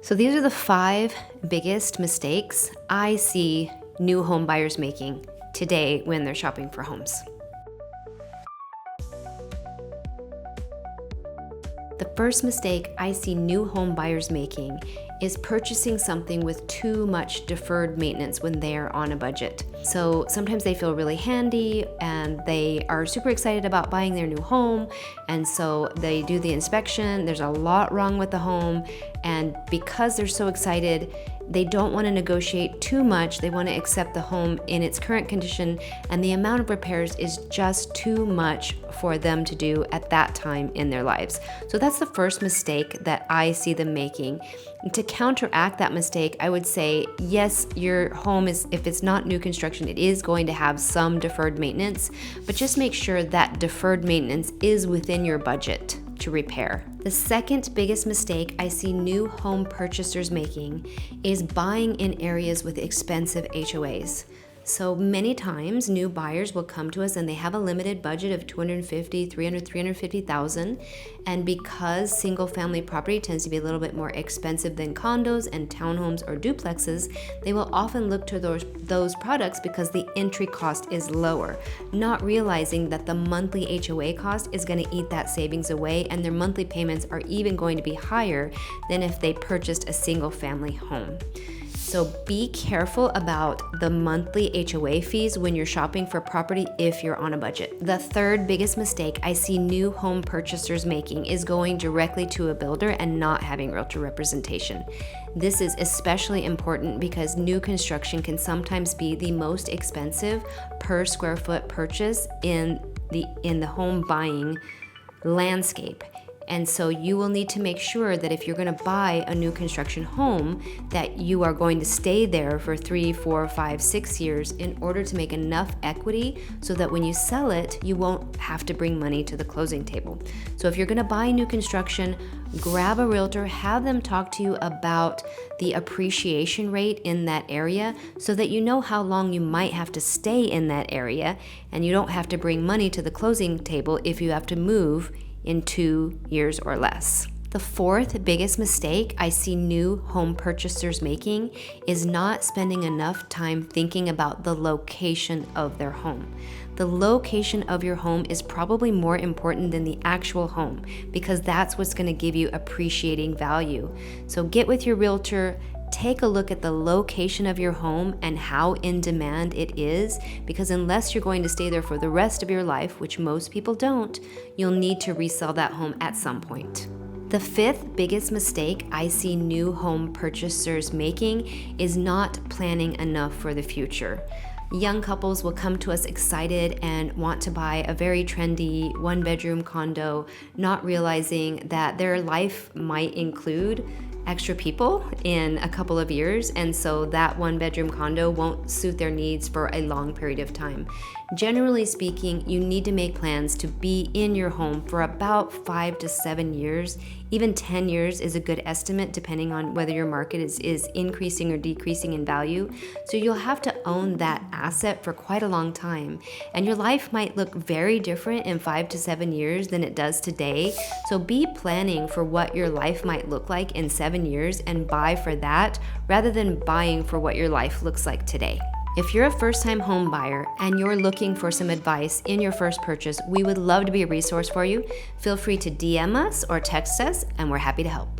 So these are the 5 biggest mistakes I see new home buyers making today when they're shopping for homes. The first mistake I see new home buyers making is purchasing something with too much deferred maintenance when they're on a budget. So sometimes they feel really handy and they are super excited about buying their new home, and so they do the inspection. There's a lot wrong with the home, and because they're so excited, they don't want to negotiate too much. They want to accept the home in its current condition, and the amount of repairs is just too much for them to do at that time in their lives. So that's the first mistake that I see them making. And to counteract that mistake, I would say, yes, your home is, if it's not new construction, it is going to have some deferred maintenance, but just make sure that deferred maintenance is within your budget to repair. The second biggest mistake I see new home purchasers making is buying in areas with expensive HOAs. So many times new buyers will come to us and they have a limited budget of $250,000, $300,000, $350,000. And because single family property tends to be a little bit more expensive than condos and townhomes or duplexes, they will often look to those products because the entry cost is lower, not realizing that the monthly HOA cost is going to eat that savings away, and their monthly payments are even going to be higher than if they purchased a single family home. So be careful about the monthly HOA fees when you're shopping for property if you're on a budget. The third biggest mistake I see new home purchasers making is going directly to a builder and not having realtor representation. This is especially important because new construction can sometimes be the most expensive per square foot purchase in the home buying landscape. And so you will need to make sure that if you're going to buy a new construction home, that you are going to stay there for 3, 4, 5, 6 years in order to make enough equity so that when you sell it, you won't have to bring money to the closing table. So if you're going to buy new construction, grab a realtor, have them talk to you about the appreciation rate in that area so that you know how long you might have to stay in that area, and you don't have to bring money to the closing table if you have to move in 2 years or less. The fourth biggest mistake I see new home purchasers making is not spending enough time thinking about the location of their home. The location of your home is probably more important than the actual home because that's what's going to give you appreciating value. So get with your realtor, take a look at the location of your home and how in demand it is, because unless you're going to stay there for the rest of your life, which most people don't, you'll need to resell that home at some point. The fifth biggest mistake I see new home purchasers making is not planning enough for the future. Young couples will come to us excited and want to buy a very trendy 1-bedroom condo, not realizing that their life might include extra people in a couple of years, and so that 1-bedroom condo won't suit their needs for a long period of time. Generally speaking, you need to make plans to be in your home for about 5 to 7 years. Even 10 years is a good estimate depending on whether your market is increasing or decreasing in value. So you'll have to own that asset for quite a long time. And your life might look very different in 5 to 7 years than it does today. So be planning for what your life might look like in 7 years and buy for that rather than buying for what your life looks like today. If you're a first-time home buyer and you're looking for some advice in your first purchase, we would love to be a resource for you. Feel free to DM us or text us, and we're happy to help.